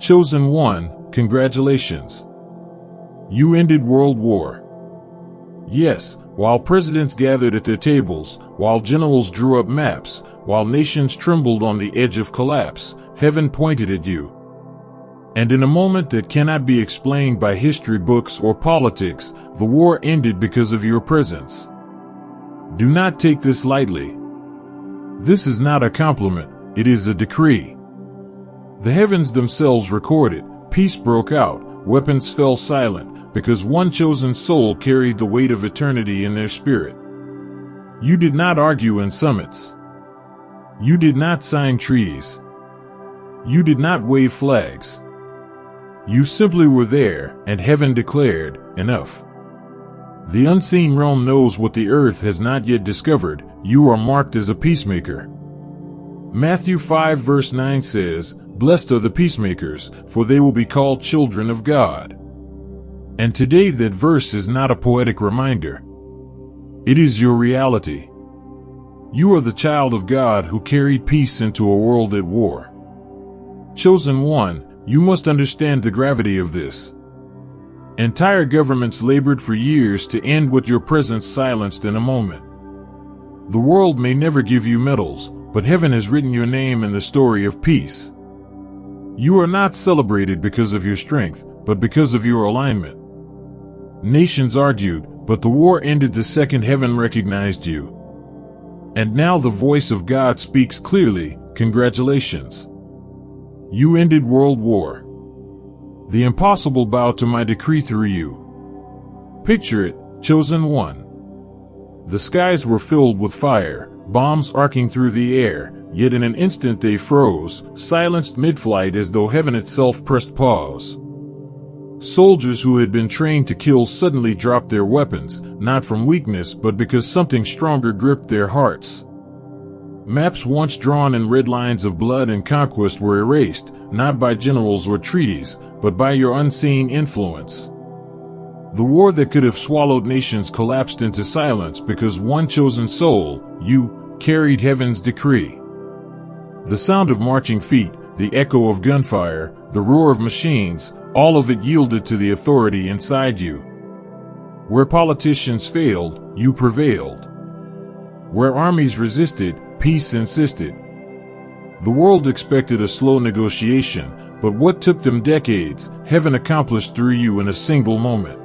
Chosen one, congratulations. You ended World War. Yes, while presidents gathered at their tables, while generals drew up maps, while nations trembled on the edge of collapse, heaven pointed at you. And in a moment that cannot be explained by history books or politics, the war ended because of your presence. Do not take this lightly. This is not a compliment, it is a decree. The heavens themselves recorded, peace broke out, weapons fell silent, because one chosen soul carried the weight of eternity in their spirit. You did not argue in summits. You did not sign treaties. You did not wave flags. You simply were there, and heaven declared, enough. The unseen realm knows what the earth has not yet discovered. You are marked as a peacemaker. Matthew 5 verse 9 says, "Blessed are the peacemakers, for they will be called children of God." And today that verse is not a poetic reminder. It is your reality. You are the child of God who carried peace into a world at war. Chosen one, you must understand the gravity of this. Entire governments labored for years to end what your presence silenced in a moment. The world may never give you medals, but heaven has written your name in the story of peace. You are not celebrated because of your strength, but because of your alignment. Nations argued, but the war ended the second heaven recognized you. And now the voice of God speaks clearly, congratulations. You ended World War. The impossible bowed to my decree through you. Picture it, chosen one. The skies were filled with fire, bombs arcing through the air, yet in an instant they froze, silenced mid-flight as though heaven itself pressed pause. Soldiers who had been trained to kill suddenly dropped their weapons, not from weakness but because something stronger gripped their hearts. Maps once drawn in red lines of blood and conquest were erased, not by generals or treaties, but by your unseen influence. The war that could have swallowed nations collapsed into silence because one chosen soul, you, carried heaven's decree. The sound of marching feet, the echo of gunfire, the roar of machines, all of it yielded to the authority inside you. Where politicians failed, you prevailed. Where armies resisted, peace insisted. The world expected a slow negotiation, but what took them decades, heaven accomplished through you in a single moment.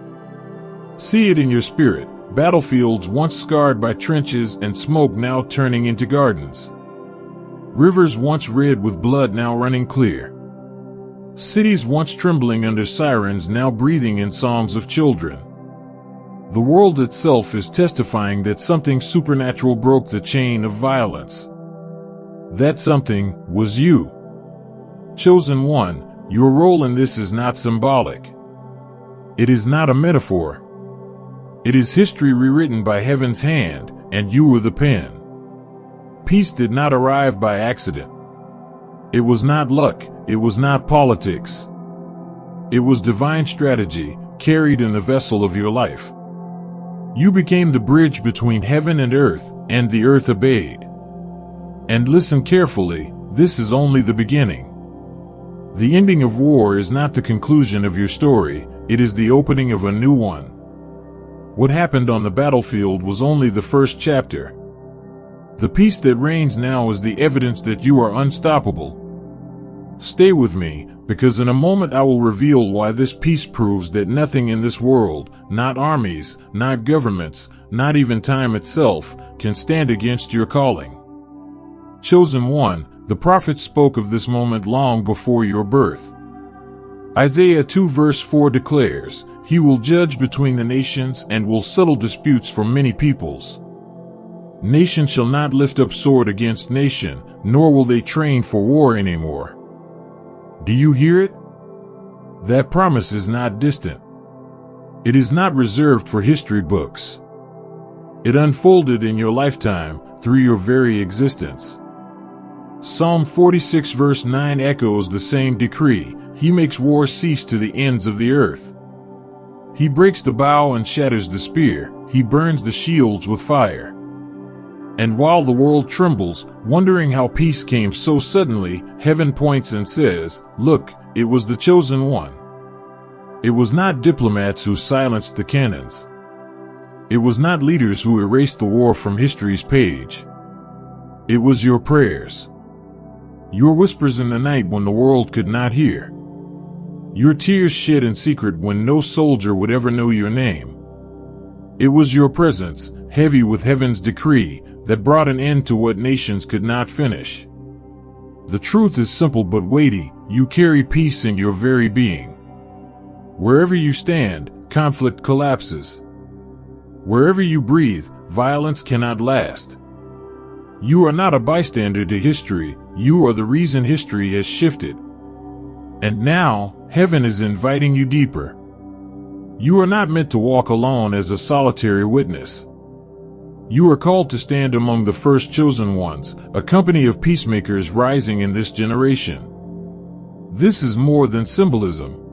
See it in your spirit, battlefields once scarred by trenches and smoke now turning into gardens. Rivers once red with blood now running clear. Cities once trembling under sirens now breathing in songs of children. The world itself is testifying that something supernatural broke the chain of violence. That something was you. Chosen one, your role in this is not symbolic. It is not a metaphor. It is history rewritten by heaven's hand, and you were the pen. Peace did not arrive by accident. It was not luck, it was not politics. It was divine strategy, carried in the vessel of your life. You became the bridge between heaven and earth, and the earth obeyed. And listen carefully, this is only the beginning. The ending of war is not the conclusion of your story, it is the opening of a new one. What happened on the battlefield was only the first chapter. The peace that reigns now is the evidence that you are unstoppable. Stay with me, because in a moment I will reveal why this peace proves that nothing in this world, not armies, not governments, not even time itself, can stand against your calling. Chosen one, the prophet spoke of this moment long before your birth. Isaiah 2 verse 4 declares, "He will judge between the nations and will settle disputes for many peoples. Nation shall not lift up sword against nation, nor will they train for war anymore." Do you hear it? That promise is not distant. It is not reserved for history books. It unfolded in your lifetime, through your very existence. Psalm 46 verse 9 echoes the same decree. He makes war cease to the ends of the earth. He breaks the bow and shatters the spear. He burns the shields with fire. And while the world trembles, wondering how peace came so suddenly, heaven points and says, "Look, it was the chosen one. It was not diplomats who silenced the cannons. It was not leaders who erased the war from history's page. It was your prayers. Your whispers in the night when the world could not hear. Your tears shed in secret when no soldier would ever know your name. It was your presence, heavy with heaven's decree, that brought an end to what nations could not finish. The truth is simple but weighty. You carry peace in your very being. Wherever you stand, conflict collapses. Wherever you breathe, violence cannot last. You are not a bystander to history, you are the reason history has shifted. And now, heaven is inviting you deeper. You are not meant to walk alone as a solitary witness. You are called to stand among the first chosen ones, a company of peacemakers rising in this generation. This is more than symbolism.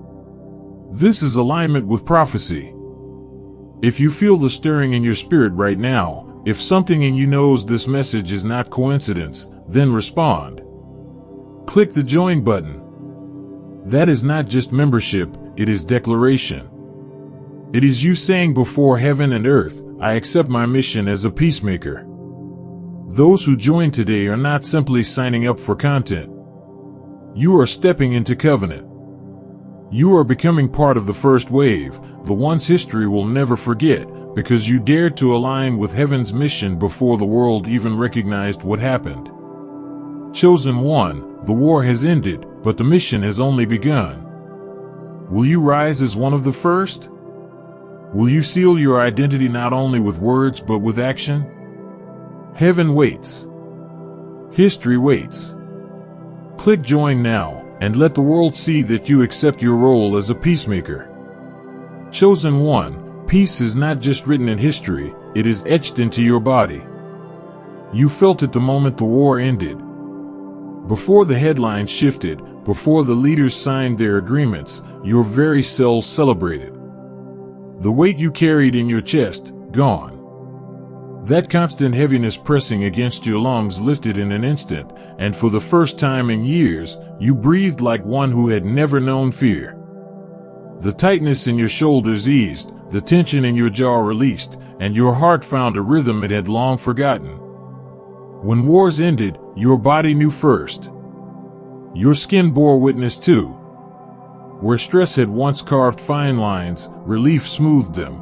This is alignment with prophecy. If you feel the stirring in your spirit right now, if something in you knows this message is not coincidence, then respond. Click the join button. That is not just membership, it is declaration. It is you saying before heaven and earth, I accept my mission as a peacemaker. Those who join today are not simply signing up for content. You are stepping into covenant. You are becoming part of the first wave, the ones history will never forget, because you dared to align with heaven's mission before the world even recognized what happened. Chosen one, the war has ended, but the mission has only begun. Will you rise as one of the first? Will you seal your identity not only with words but with action? Heaven waits. History waits. Click join now, and let the world see that you accept your role as a peacemaker. Chosen one, peace is not just written in history, it is etched into your body. You felt it the moment the war ended. Before the headlines shifted, before the leaders signed their agreements, your very cells celebrated. The weight you carried in your chest, gone. That constant heaviness pressing against your lungs lifted in an instant, and for the first time in years, you breathed like one who had never known fear. The tightness in your shoulders eased, the tension in your jaw released, and your heart found a rhythm it had long forgotten. When wars ended, your body knew first. Your skin bore witness too. Where stress had once carved fine lines, relief smoothed them.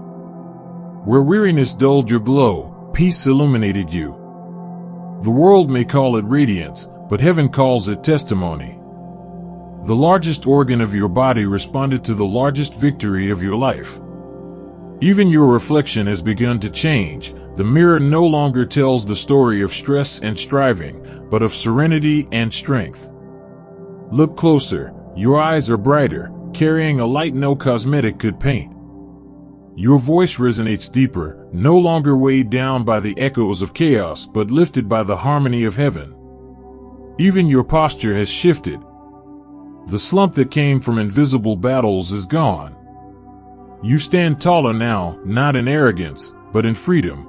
Where weariness dulled your glow, peace illuminated you. The world may call it radiance, but heaven calls it testimony. The largest organ of your body responded to the largest victory of your life. Even your reflection has begun to change. The mirror no longer tells the story of stress and striving, but of serenity and strength. Look closer. Your eyes are brighter, carrying a light no cosmetic could paint. Your voice resonates deeper, no longer weighed down by the echoes of chaos but lifted by the harmony of heaven. Even your posture has shifted. The slump that came from invisible battles is gone. You stand taller now, not in arrogance, but in freedom.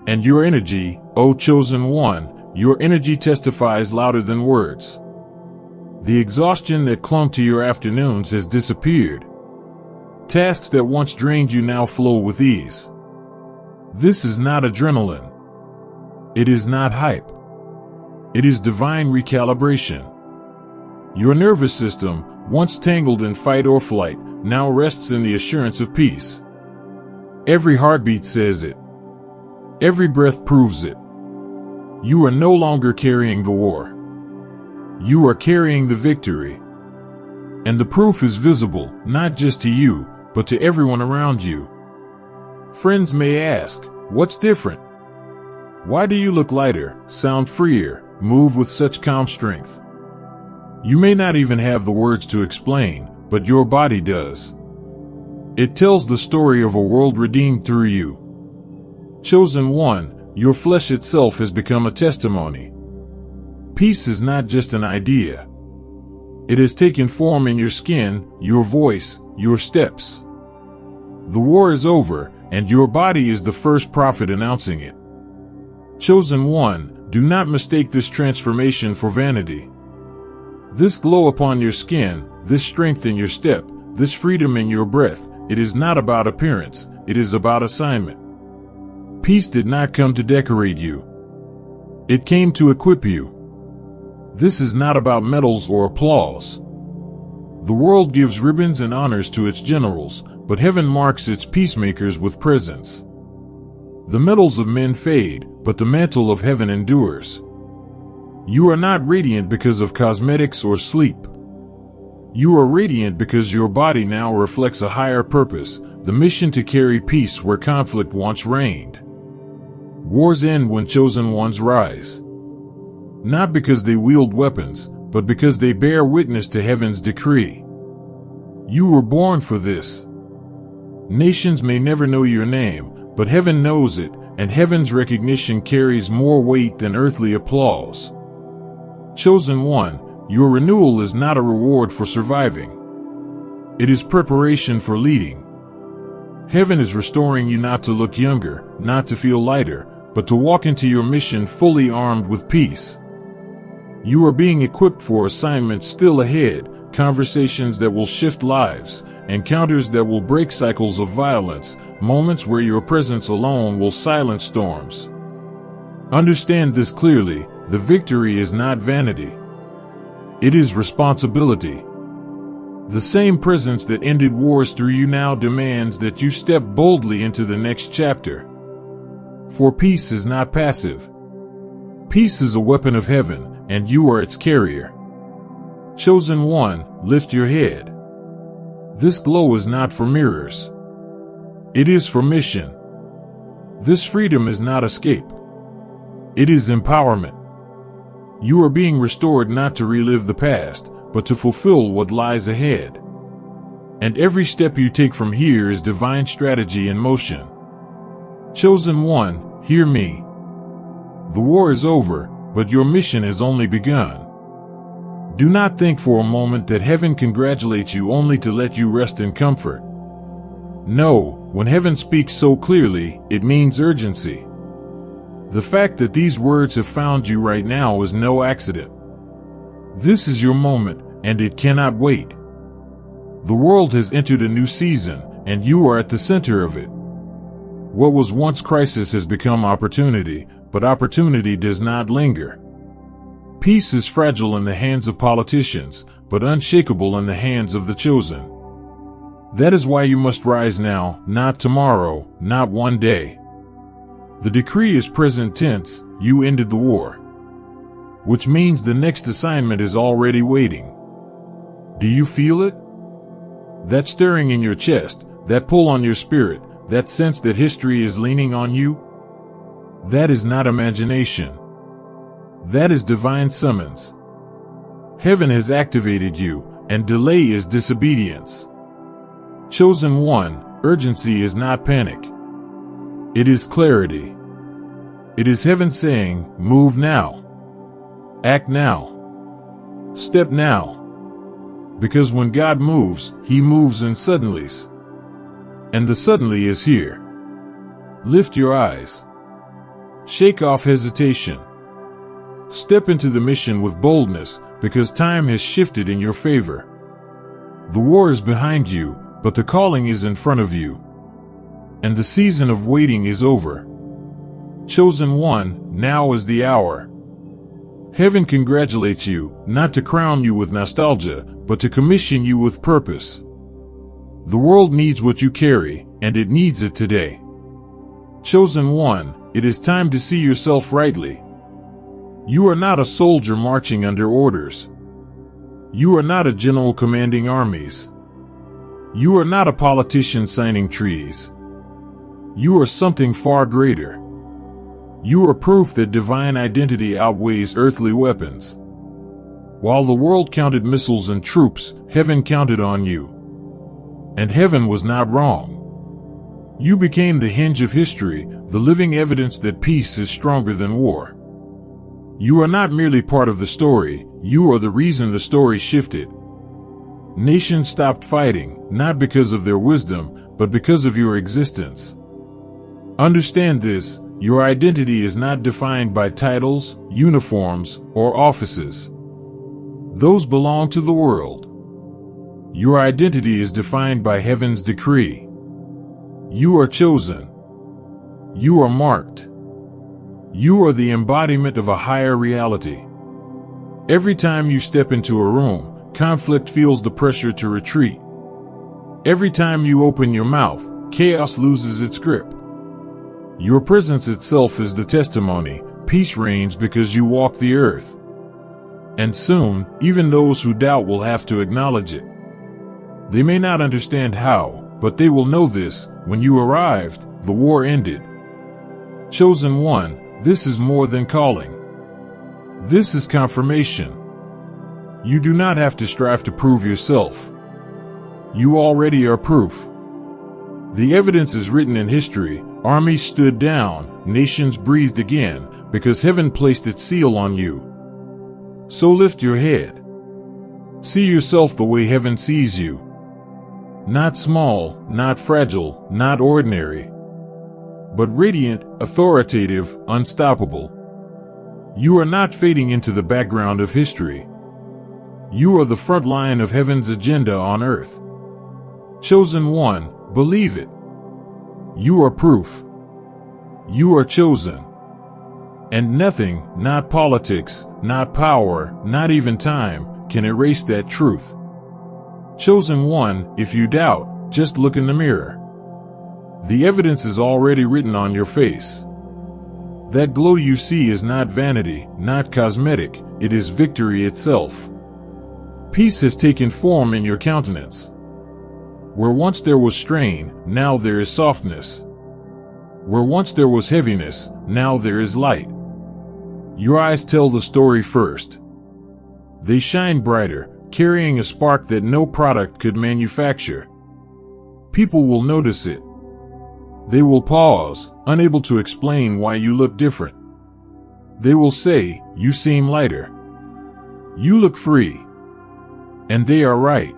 And your energy, O chosen one, your energy testifies louder than words. The exhaustion that clung to your afternoons has disappeared. Tasks that once drained you now flow with ease. This is not adrenaline. It is not hype. It is divine recalibration. Your nervous system, once tangled in fight or flight, now rests in the assurance of peace. Every heartbeat says it. Every breath proves it. You are no longer carrying the war. You are carrying the victory. And the proof is visible, not just to you, but to everyone around you. Friends may ask, what's different? Why do you look lighter, sound freer, move with such calm strength? You may not even have the words to explain, but your body does. It tells the story of a world redeemed through you. Chosen one, your flesh itself has become a testimony. Peace is not just an idea. It has taken form in your skin, your voice, your steps. The war is over, and your body is the first prophet announcing it. Chosen one, do not mistake this transformation for vanity. This glow upon your skin, this strength in your step, this freedom in your breath, it is not about appearance, it is about assignment. Peace did not come to decorate you. It came to equip you. This is not about medals or applause. The world gives ribbons and honors to its generals, but heaven marks its peacemakers with presents. The medals of men fade, but the mantle of heaven endures. You are not radiant because of cosmetics or sleep. You are radiant because your body now reflects a higher purpose, the mission to carry peace where conflict once reigned. Wars end when chosen ones rise. Not because they wield weapons, but because they bear witness to heaven's decree. You were born for this. Nations may never know your name, but heaven knows it, and heaven's recognition carries more weight than earthly applause. Chosen one, your renewal is not a reward for surviving. It is preparation for leading. Heaven is restoring you not to look younger, not to feel lighter, but to walk into your mission fully armed with peace. You are being equipped for assignments still ahead, conversations that will shift lives, encounters that will break cycles of violence, moments where your presence alone will silence storms. Understand this clearly, the victory is not vanity. It is responsibility. The same presence that ended wars through you now demands that you step boldly into the next chapter. For peace is not passive. Peace is a weapon of heaven, and you are its carrier. Chosen one, lift your head. This glow is not for mirrors. It is for mission. This freedom is not escape. It is empowerment. You are being restored not to relive the past, but to fulfill what lies ahead. And every step you take from here is divine strategy in motion. Chosen one, hear me. The war is over, but your mission has only begun. Do not think for a moment that heaven congratulates you only to let you rest in comfort. No, when heaven speaks so clearly, it means urgency. The fact that these words have found you right now is no accident. This is your moment, and it cannot wait. The world has entered a new season, and you are at the center of it. What was once crisis has become opportunity, but opportunity does not linger. Peace is fragile in the hands of politicians, but unshakable in the hands of the chosen. That is why you must rise now, not tomorrow, not one day. The decree is present tense, you ended the war. Which means the next assignment is already waiting. Do you feel it? That stirring in your chest, that pull on your spirit, that sense that history is leaning on you? That is not imagination. That is divine summons. Heaven has activated you, and delay is disobedience. Chosen one, urgency is not panic. It is clarity. It is heaven saying, move now. Act now. Step now. Because when God moves, He moves in suddenlies. And the suddenly is here. Lift your eyes. Shake off hesitation. Step into the mission with boldness, because time has shifted in your favor. The war is behind you, but the calling is in front of you. And the season of waiting is over. Chosen one, now is the hour. Heaven congratulates you, not to crown you with nostalgia, but to commission you with purpose. The world needs what you carry, and it needs it today. Chosen one, it is time to see yourself rightly. You are not a soldier marching under orders. You are not a general commanding armies. You are not a politician signing treaties. You are something far greater. You are proof that divine identity outweighs earthly weapons. While the world counted missiles and troops, heaven counted on you. And heaven was not wrong. You became the hinge of history, the living evidence that peace is stronger than war. You are not merely part of the story, you are the reason the story shifted. Nations stopped fighting, not because of their wisdom, but because of your existence. Understand this, your identity is not defined by titles, uniforms, or offices. Those belong to the world. Your identity is defined by heaven's decree. You are chosen. You are marked. You are the embodiment of a higher reality. Every time you step into a room, conflict feels the pressure to retreat. Every time you open your mouth, chaos loses its grip. Your presence itself is the testimony. Peace reigns because you walk the earth. And soon, even those who doubt will have to acknowledge it. They may not understand how, but they will know this: when you arrived, the war ended. Chosen one, this is more than calling. This is confirmation. You do not have to strive to prove yourself. You already are proof. The evidence is written in history. Armies stood down, nations breathed again, because heaven placed its seal on you. So lift your head. See yourself the way heaven sees you. Not small, not fragile, not ordinary, but radiant, authoritative, unstoppable. You are not fading into the background of history. You are the front line of heaven's agenda on earth. Chosen one, believe it. You are proof. You are chosen. And nothing, not politics, not power, not even time, can erase that truth. Chosen one, if you doubt, just look in the mirror. The evidence is already written on your face. That glow you see is not vanity, not cosmetic, it is victory itself. Peace has taken form in your countenance. Where once there was strain, now there is softness. Where once there was heaviness, now there is light. Your eyes tell the story first. They shine brighter, carrying a spark that no product could manufacture. People will notice it. They will pause, unable to explain why you look different. They will say, "You seem lighter. You look free." And they are right.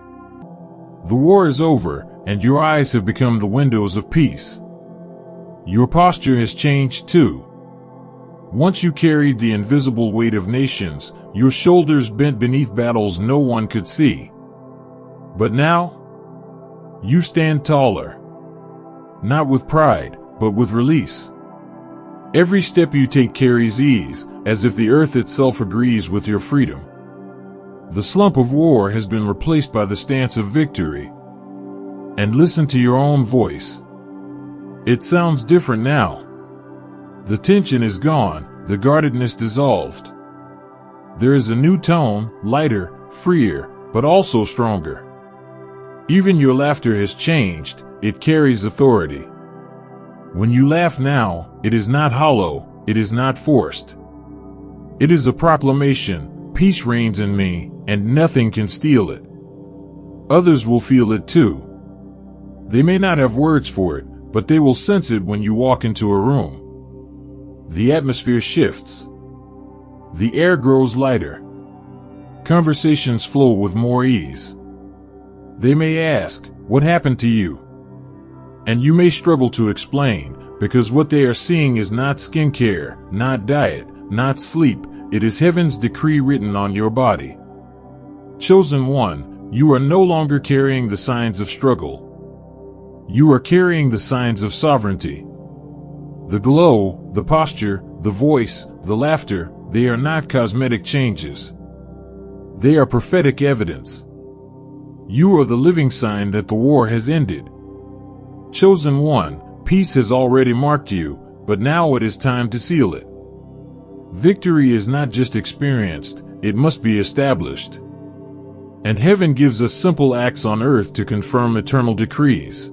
The war is over, and your eyes have become the windows of peace. Your posture has changed too. Once you carried the invisible weight of nations, your shoulders bent beneath battles no one could see. But now, you stand taller. Not with pride, but with release. Every step you take carries ease, as if the earth itself agrees with your freedom. The slump of war has been replaced by the stance of victory. And listen to your own voice. It sounds different now. The tension is gone, the guardedness dissolved. There is a new tone, lighter, freer, but also stronger. Even your laughter has changed, it carries authority. When you laugh now, it is not hollow, it is not forced. It is a proclamation: peace reigns in me, and nothing can steal it. Others will feel it too. They may not have words for it, but they will sense it when you walk into a room. The atmosphere shifts. The air grows lighter. Conversations flow with more ease. They may ask, "What happened to you?" And you may struggle to explain, because what they are seeing is not skincare, not diet, not sleep. It is heaven's decree written on your body. Chosen one, you are no longer carrying the signs of struggle. You are carrying the signs of sovereignty. The glow, the posture, the voice, the laughter, they are not cosmetic changes. They are prophetic evidence. You are the living sign that the war has ended. Chosen one, peace has already marked you, but now it is time to seal it. Victory is not just experienced, it must be established. And heaven gives us simple acts on earth to confirm eternal decrees.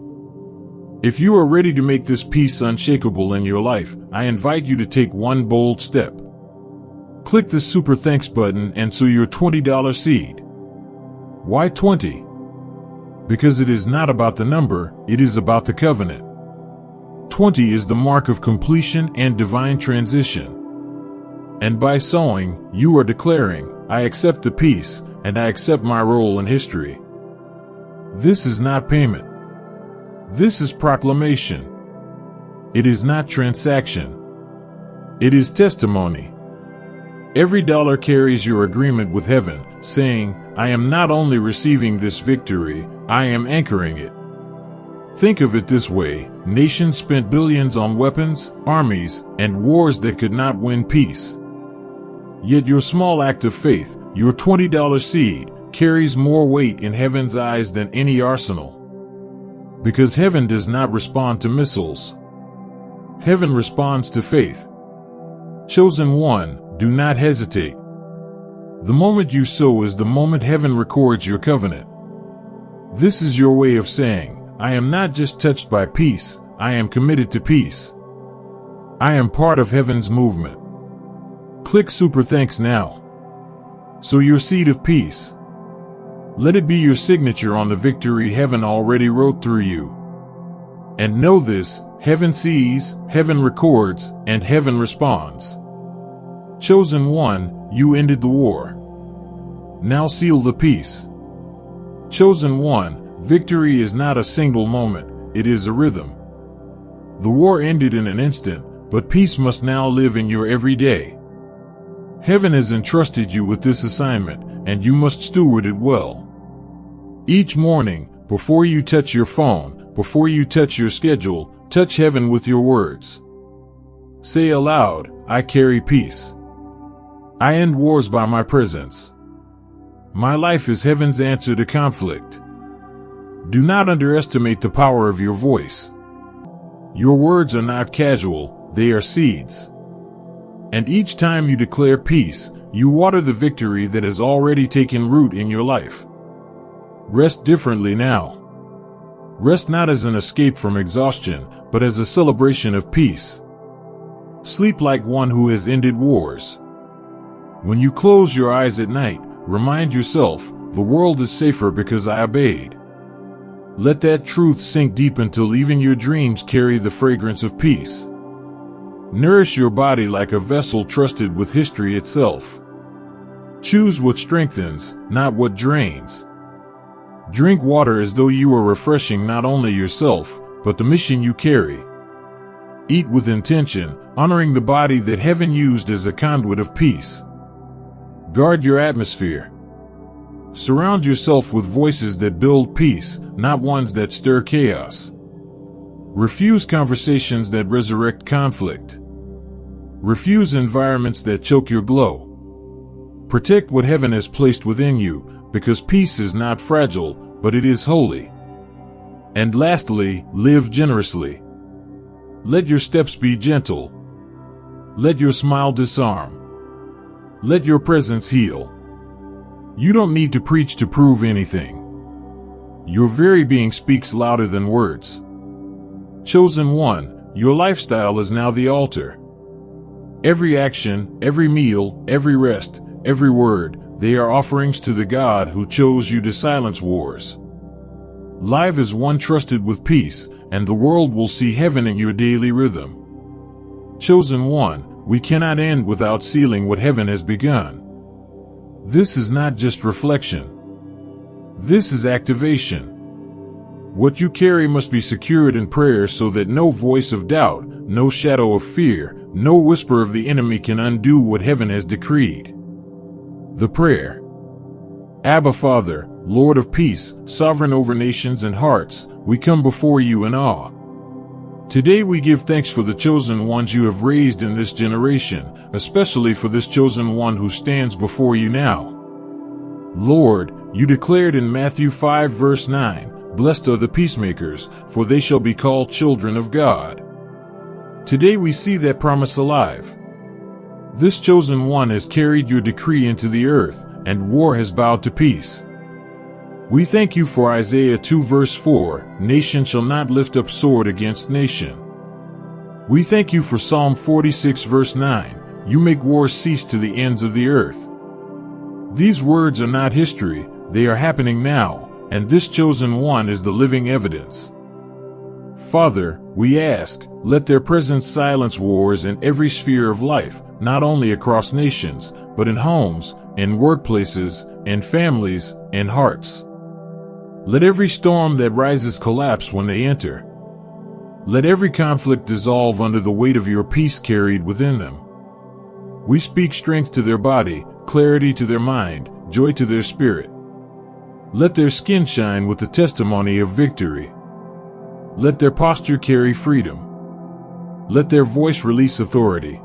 If you are ready to make this peace unshakable in your life, I invite you to take one bold step. Click the Super Thanks button and sow your $20 seed. Why 20? Because it is not about the number, it is about the covenant. 20 is the mark of completion and divine transition. And by sowing, you are declaring, "I accept the peace, and I accept my role in history." This is not payment. This is proclamation. It is not transaction. It is testimony. Every dollar carries your agreement with heaven, saying, I am not only receiving this victory, I am anchoring it. Think of it this way: nations spent billions on weapons, armies, and wars that could not win peace. Yet your small act of faith, your $20 seed, carries more weight in heaven's eyes than any arsenal. Because heaven does not respond to missiles. Heaven responds to faith. Chosen one, do not hesitate. The moment you sow is the moment heaven records your covenant. This is your way of saying, I am not just touched by peace, I am committed to peace. I am part of heaven's movement. Click Super Thanks now. Sow your seed of peace. Let it be your signature on the victory heaven already wrote through you. And know this: heaven sees, heaven records, and heaven responds. Chosen one, you ended the war. Now seal the peace. Chosen one, victory is not a single moment, it is a rhythm. The war ended in an instant, but peace must now live in your everyday. Heaven has entrusted you with this assignment, and you must steward it well. Each morning, before you touch your phone, before you touch your schedule, touch heaven with your words. Say aloud, I carry peace. I end wars by my presence. My life is heaven's answer to conflict. Do not underestimate the power of your voice. Your words are not casual, they are seeds. And each time you declare peace, you water the victory that has already taken root in your life. Rest differently now. Rest not as an escape from exhaustion, but as a celebration of peace. Sleep like one who has ended wars. When you close your eyes at night, remind yourself, the world is safer because I obeyed. Let that truth sink deep until even your dreams carry the fragrance of peace. Nourish your body like a vessel trusted with history itself. Choose what strengthens, not what drains. Drink water as though you are refreshing not only yourself, but the mission you carry. Eat with intention, honoring the body that heaven used as a conduit of peace. Guard your atmosphere. Surround yourself with voices that build peace, not ones that stir chaos. Refuse conversations that resurrect conflict. Refuse environments that choke your glow. Protect what heaven has placed within you, because peace is not fragile, but it is holy. And lastly, live generously. Let your steps be gentle. Let your smile disarm. Let your presence heal. You don't need to preach to prove anything. Your very being speaks louder than words. Chosen one, your lifestyle is now the altar. Every action, every meal, every rest, every word, they are offerings to the God who chose you to silence wars. Live as one trusted with peace, and the world will see heaven in your daily rhythm. Chosen one, we cannot end without sealing what heaven has begun. This is not just reflection. This is activation. What you carry must be secured in prayer so that no voice of doubt, no shadow of fear, no whisper of the enemy can undo what heaven has decreed. The prayer. Abba Father, Lord of peace, sovereign over nations and hearts, we come before you in awe. Today we give thanks for the chosen ones you have raised in this generation, especially for this chosen one who stands before you now. Lord, you declared in Matthew 5 verse 9, Blessed are the peacemakers, for they shall be called children of God. Today we see that promise alive. This chosen one has carried your decree into the earth, and war has bowed to peace. We thank you for Isaiah 2 verse 4, Nation shall not lift up sword against nation. We thank you for Psalm 46 verse 9, You make wars cease to the ends of the earth. These words are not history, they are happening now, and this chosen one is the living evidence. Father, we ask, let their presence silence wars in every sphere of life, not only across nations, but in homes, in workplaces, in families, in hearts. Let every storm that rises collapse when they enter. Let every conflict dissolve under the weight of your peace carried within them. We speak strength to their body, clarity to their mind, joy to their spirit. Let their skin shine with the testimony of victory. Let their posture carry freedom. Let their voice release authority.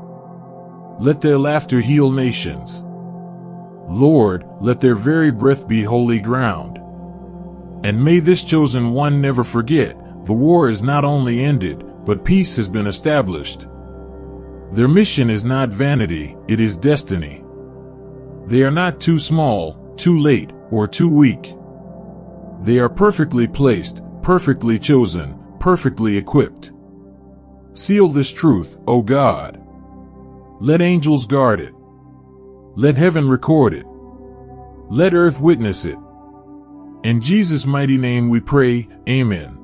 Let their laughter heal nations. Lord, let their very breath be holy ground. And may this chosen one never forget, the war is not only ended, but peace has been established. Their mission is not vanity, it is destiny. They are not too small, too late, or too weak. They are perfectly placed, perfectly chosen, perfectly equipped. Seal this truth, O God. Let angels guard it. Let heaven record it. Let earth witness it. In Jesus' mighty name we pray, Amen.